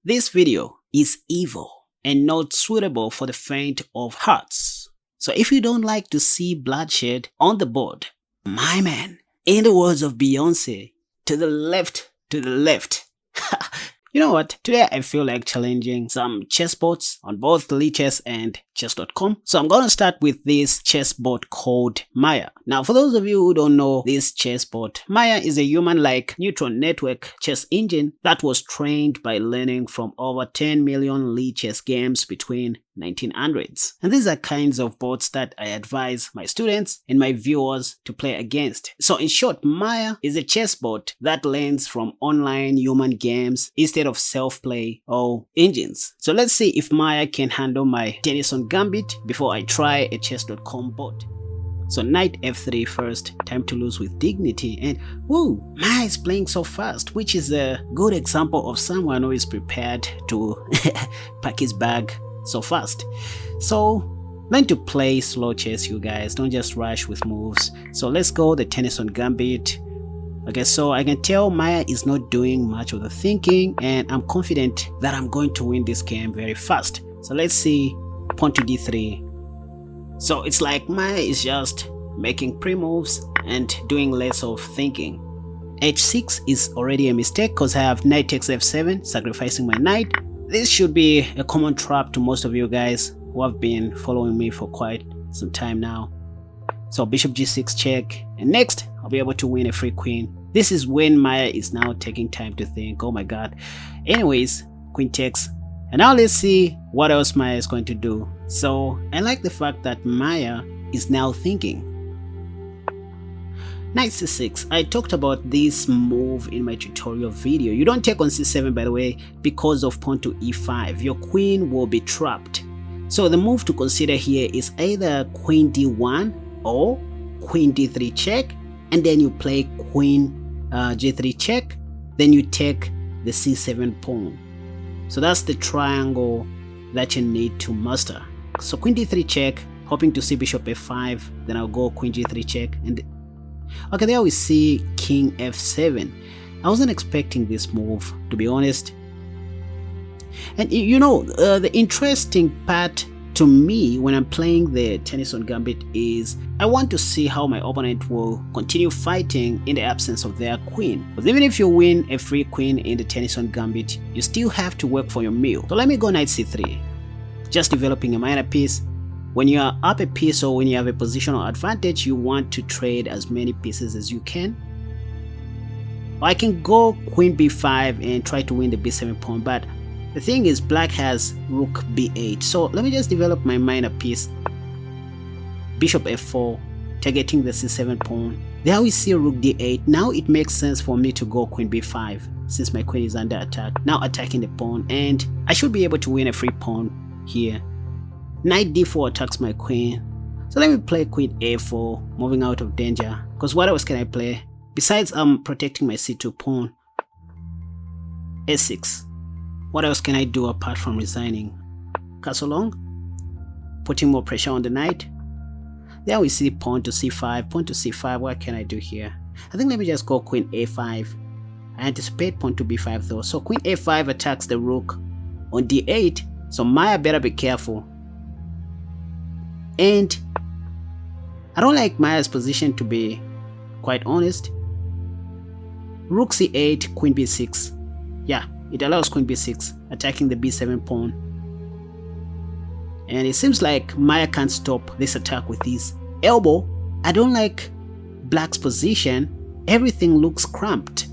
This video is evil and not suitable for the faint of hearts. So if you don't like to see bloodshed on the board, my man, in the words of Beyonce, to the left, to the left. You know what? Today I feel like challenging some chess bots on both Lichess and chess.com. So I'm gonna start with this chess bot called Maya. Now, for those of you who don't know this chess bot, Maya is a human-like neural network chess engine that was trained by learning from over 10 million Lichess games between 1900s. And these are kinds of bots that I advise my students and my viewers to play against. So in short, Maya is a chess bot that learns from online human games instead of self-play or engines. So let's see if Maya can handle my Tennison Gambit before I try a chess.com bot. So knight f3 first, time to lose with dignity, and woo, Maya is playing so fast, which is a good example of someone who is prepared to pack his bag so fast. So learn to play slow chess, you guys, don't just rush with moves. So let's go the Tennison Gambit. Okay, so I can tell Maya is not doing much of the thinking, and I'm confident that I'm going to win this game very fast. So let's see, pawn to d3. So it's like Maya is just making pre-moves and doing less of thinking. h6 is already a mistake because I have knight takes f7, sacrificing my knight. This should be a common trap to most of you guys who have been following me for quite some time now. So bishop g6 check, and next I'll be able to win a free queen. This is when Maya is now taking time to think. Oh my god. Anyways, queen takes. And now let's see what else Maya is going to do. So I like the fact that Maya is now thinking. Knight c6. I talked about this move in my tutorial video. You don't take on c7, by the way, because of pawn to e5. Your queen will be trapped. So the move to consider here is either queen d1 or queen d3 check, and then you play queen g3 check, then you take the c7 pawn. So that's the triangle that you need to master. So queen d3 check, hoping to see bishop f5, then I'll go queen g3 check, and okay, there we see king f7. I wasn't expecting this move, to be honest. And you know, the interesting part to me when I'm playing the Tennison Gambit is I want to see how my opponent will continue fighting in the absence of their queen. Because even if you win a free queen in the Tennison Gambit, you still have to work for your meal. So let me go knight c3, just developing a minor piece. When you are up a piece or when you have a positional advantage, you want to trade as many pieces as you can. Or I can go queen b5 and try to win the b7 pawn, but the thing is black has rook b8. So let me just develop my minor piece. Bishop f4, targeting the c7 pawn. There we see rook d8. Now it makes sense for me to go queen b5 since my queen is under attack. Now attacking the pawn, and I should be able to win a free pawn here. Knight d4 attacks my queen. So let me play queen a4, moving out of danger. Because what else can I play? Besides protecting my c2 pawn. a6. What else can I do apart from resigning? Castle long, putting more pressure on the knight. There we see pawn to c5, pawn to c5. What can I do here? I think let me just go queen a5. I anticipate pawn to b5 though. So queen a5 attacks the rook on d8. So Maya better be careful. And I don't like Maya's position, to be quite honest. Rook c8, queen b6. Yeah, it allows queen b6, attacking the b7 pawn. And it seems like Maya can't stop this attack with his elbow. I don't like black's position. Everything looks cramped.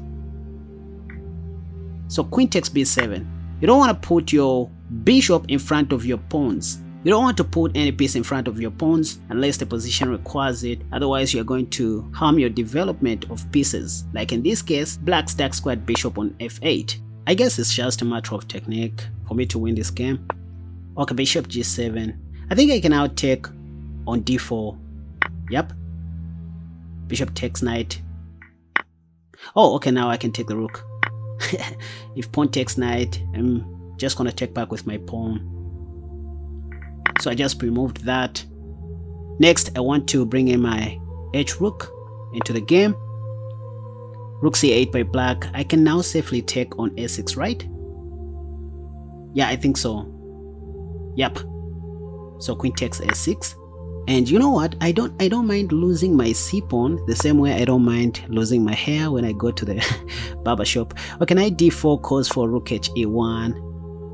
So queen takes b7. You don't want to put your bishop in front of your pawns. You don't want to put any piece in front of your pawns unless the position requires it. Otherwise, you're going to harm your development of pieces. Like in this case, black stack squared bishop on f8. I guess it's just a matter of technique for me to win this game. Okay, bishop g7. I think I can now take on d4. Yep. Bishop takes knight. Oh, okay, now I can take the rook. If pawn takes knight, I'm just gonna take back with my pawn. So I just removed that. Next, I want to bring in my h rook into the game. Rook c8 by black. I can now safely take on a6, right? Yeah, I think so. Yep. So queen takes a6. And you know what? I don't mind losing my c pawn the same way I don't mind losing my hair when I go to the barber shop. Okay, knight d4 calls for rook h e1.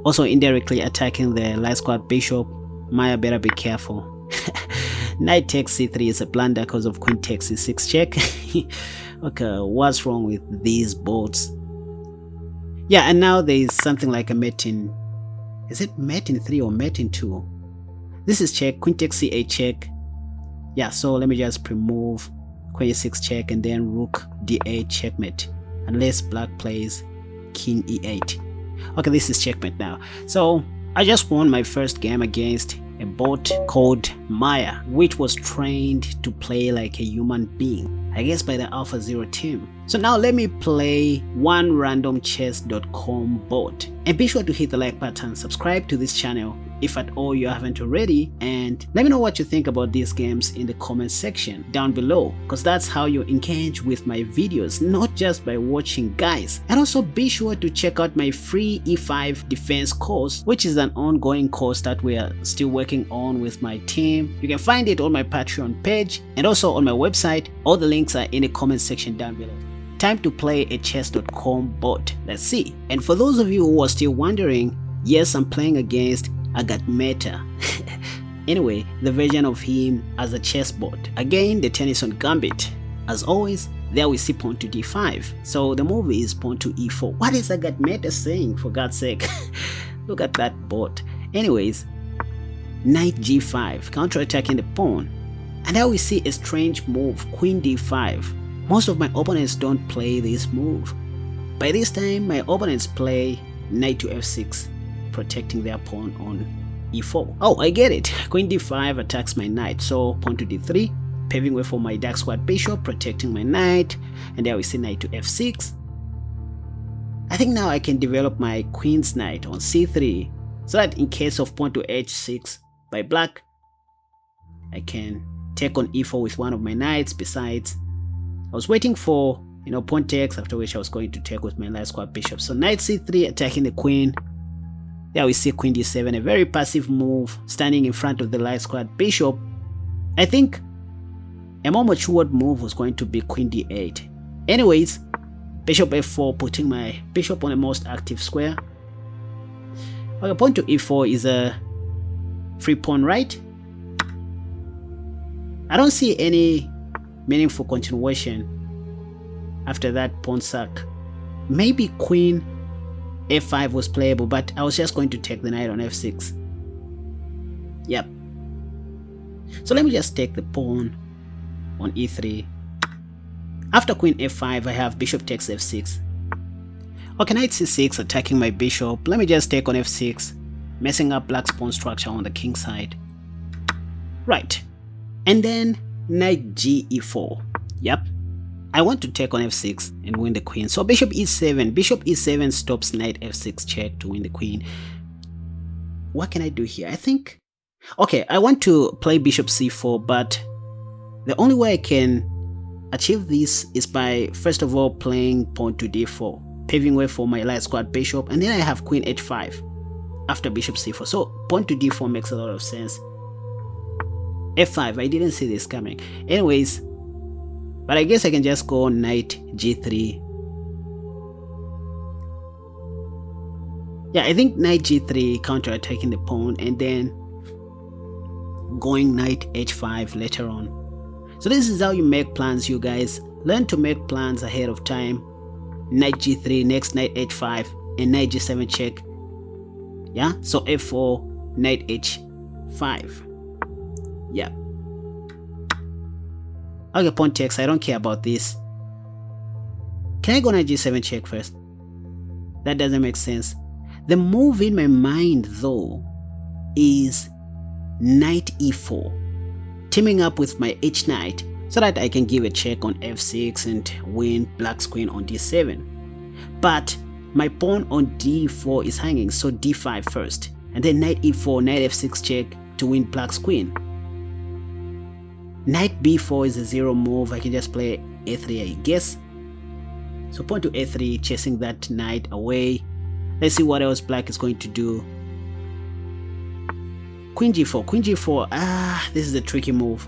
Also indirectly attacking the light square bishop. Maya better be careful. Knight takes c3 is a blunder because of queen takes c6 check. Okay, what's wrong with these boards? Yeah, and now there is something like a mate in... Is it mate in 3 or mate in 2? This is check, queen takes c8 check. Yeah, so let me just remove queen e6 check and then rook d8 checkmate. Unless black plays king e8. Okay, this is checkmate now. So I just won my first game against a bot called Maya, which was trained to play like a human being, I guess by the Alpha Zero team. So now let me play onerandomchess.com bot. And be sure to hit the like button, subscribe to this channel if at all you haven't already, and let me know what you think about these games in the comment section down below, because that's how you engage with my videos, not just by watching guys. And also be sure to check out my free E5 defense course, which is an ongoing course that we are still working on with my team. You can find it on my Patreon page and also on my website. All the links are in the comment section down below. Time to play a chess.com bot. Let's see. And for those of you who are still wondering, yes, I'm playing against Agat Meta. Anyway, the version of him as a chess bot. Again, the Tennison Gambit. As always, there we see pawn to d5. So the move is pawn to e4. What is Agat Meta saying, for God's sake? Look at that bot. Anyways, knight g5, counter-attacking the pawn. And now we see a strange move, queen d5. Most of my opponents don't play this move. By this time, my opponents play knight to f6. Protecting their pawn on e4. Oh, I get it. Queen d5 attacks my knight, so pawn to d3, paving way for my dark squared bishop, protecting my knight, and there we see knight to f6. I think now I can develop my queen's knight on c3, so that in case of pawn to h6 by black, I can take on e4 with one of my knights. Besides, I was waiting for pawn takes, after which I was going to take with my light squared bishop. So knight c3 attacking the queen. There we see queen d7, a very passive move, standing in front of the light squared bishop. I think a more matured move was going to be queen d8. Anyways, bishop f4, putting my bishop on the most active square. Okay, pawn to e4 is a free pawn, right? I don't see any meaningful continuation after that pawn sack. Maybe queen f5 was playable, but I was just going to take the knight on f6. Yep. So let me just take the pawn on e3. After queen f5, I have bishop takes f6. Okay, knight c6 attacking my bishop. Let me just take on f6, messing up black's pawn structure on the king side. Right. And then knight ge4. Yep. I want to take on f6 and win the queen. So bishop e7. Bishop e7 stops knight f6 check to win the queen. What can I do here? I think... Okay, I want to play bishop c4, but the only way I can achieve this is by, first of all, playing pawn to d4, paving way for my light squared bishop, and then I have queen h5 after bishop c4. So pawn to d4 makes a lot of sense. f5, I didn't see this coming. Anyways, but I guess I can just go knight g3. Yeah, I think knight g3, counter-attacking the pawn, and then going knight h5 later on. So this is how you make plans, you guys. Learn to make plans ahead of time. Knight g3, next knight h5, and knight g7 check. Yeah, so f4, knight h5. Yeah. Okay, pawn takes. I don't care about this. Can I go knight g7 check first? That doesn't make sense. The move in my mind though is knight e4, teaming up with my h knight so that I can give a check on f6 and win black's queen on d7. But my pawn on d4 is hanging, so d5 first, and then knight e4, knight f6 check to win black's queen. Knight b4 is a zero move. I can just play a3, I guess. So pawn to a3, chasing that knight away. Let's see what else black is going to do. Queen g4, queen g4. This is a tricky move.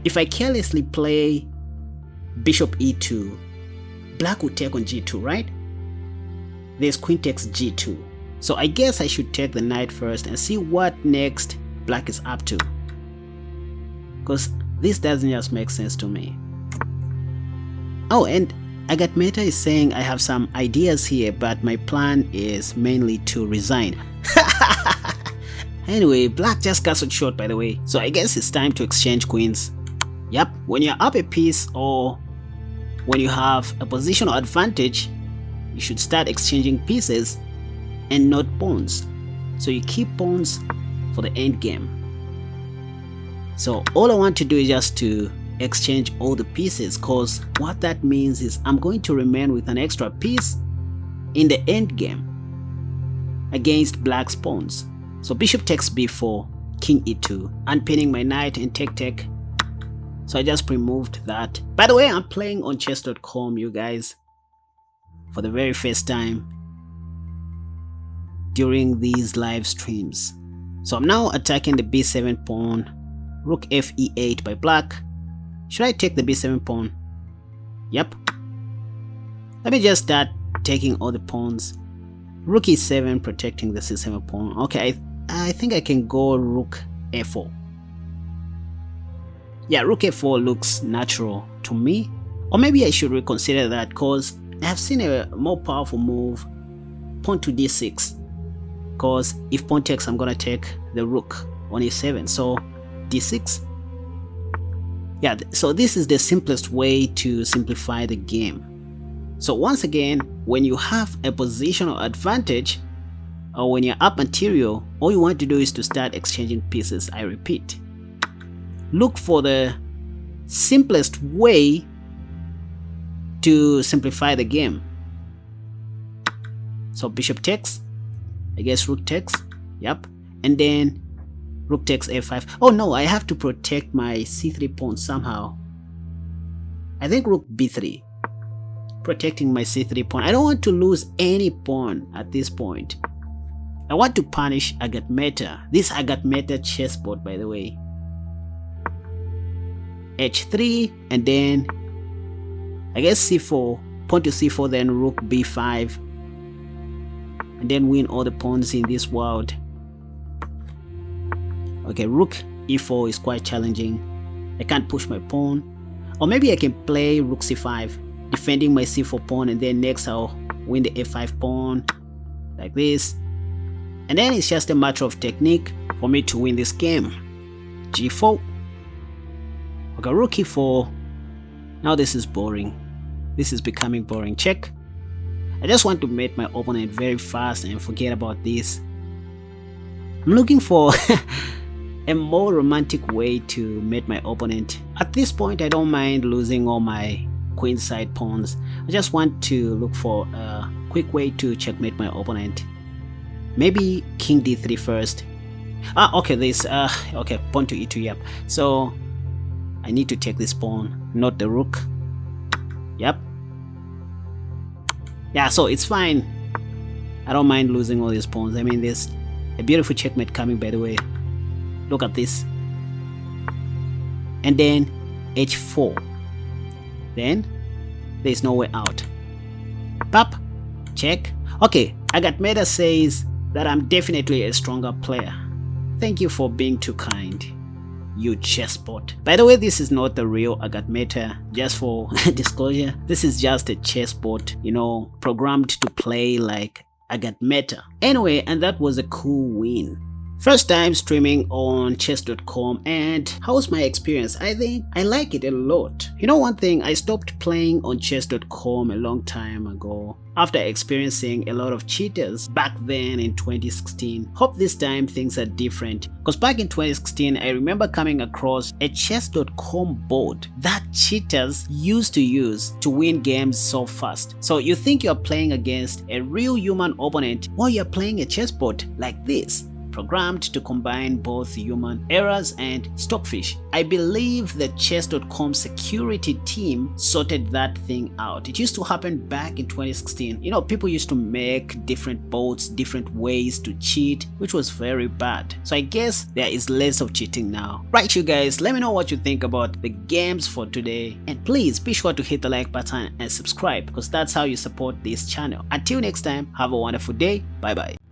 If I carelessly play bishop e2, black will take on g2, right? There's queen takes g2. So I guess I should take the knight first and see what next black is up to. Because this doesn't just make sense to me. Oh, and Agatmeta is saying I have some ideas here, but my plan is mainly to resign. Anyway, black just castled short, by the way, so I guess it's time to exchange queens. Yep, when you're up a piece or when you have a positional advantage, you should start exchanging pieces and not pawns. So you keep pawns for the end game. So all I want to do is just to exchange all the pieces, cause what that means is I'm going to remain with an extra piece in the end game against black's pawns. So bishop takes b4, king e2, unpinning my knight and take. So I just removed that. By the way, I'm playing on chess.com, you guys, for the very first time during these live streams. So I'm now attacking the b7 pawn, rook f e8 by black. Should I take the b7 pawn? Yep. Let me just start taking all the pawns. Rook e7 protecting the c7 pawn. Okay, I think I can go rook f4. Yeah, rook f4 looks natural to me. Or maybe I should reconsider that, because I have seen a more powerful move, pawn to d6. Because if pawn takes, I'm gonna take the rook on e7. So d6. Yeah, so this is the simplest way to simplify the game. So once again, when you have a positional advantage, or when you're up material, all you want to do is to start exchanging pieces. I repeat, look for the simplest way to simplify the game. So bishop takes, I guess rook takes, yep, and then rook takes f5. Oh no, I have to protect my c3 pawn somehow. I think rook b3, protecting my c3 pawn. I don't want to lose any pawn at this point. I want to punish Agatmeta. This Agatmeta chessboard, by the way. h3, and then I guess c4, pawn to c4, then rook b5, and then win all the pawns in this world. Okay, rook e4 is quite challenging. I can't push my pawn. Or maybe I can play rook c5, defending my c4 pawn, and then next I'll win the f5 pawn, like this. And then it's just a matter of technique for me to win this game. g4. Okay, rook e4. Now this is boring. This is becoming boring. Check. I just want to make my opponent very fast and forget about this. I'm looking for a more romantic way to meet my opponent. At this point, I don't mind losing all my queenside pawns. I just want to look for a quick way to checkmate my opponent. Maybe king d3 first. Okay, this, okay, pawn to e2, yep. So, I need to take this pawn, not the rook. Yep. Yeah, so it's fine. I don't mind losing all these pawns. I mean, there's a beautiful checkmate coming, by the way. Look at this. And then h4. Then there's no way out. Pop. Check. Okay, Agatmeta says that I'm definitely a stronger player. Thank you for being too kind, you chessbot. By the way, this is not the real Agatmeta, just for disclosure. This is just a chessbot, you know, programmed to play like Agatmeta. Anyway, and that was a cool win. First time streaming on chess.com, and how's my experience? I think I like it a lot. You know, one thing, I stopped playing on chess.com a long time ago after experiencing a lot of cheaters back then in 2016. Hope this time things are different, because back in 2016 I remember coming across a chess.com board that cheaters used to use to win games so fast. So you think you're playing against a real human opponent while you're playing a chessboard like this. programmed to combine both human errors and stockfish. I believe the chess.com security team sorted that thing out. It used to happen back in 2016. You know, people used to make different bots, different ways to cheat, which was very bad. So I guess there is less of cheating now. Right, you guys, let me know what you think about the games for today, and please be sure to hit the like button and subscribe, because that's how you support this channel. Until next time, have a wonderful day. Bye bye.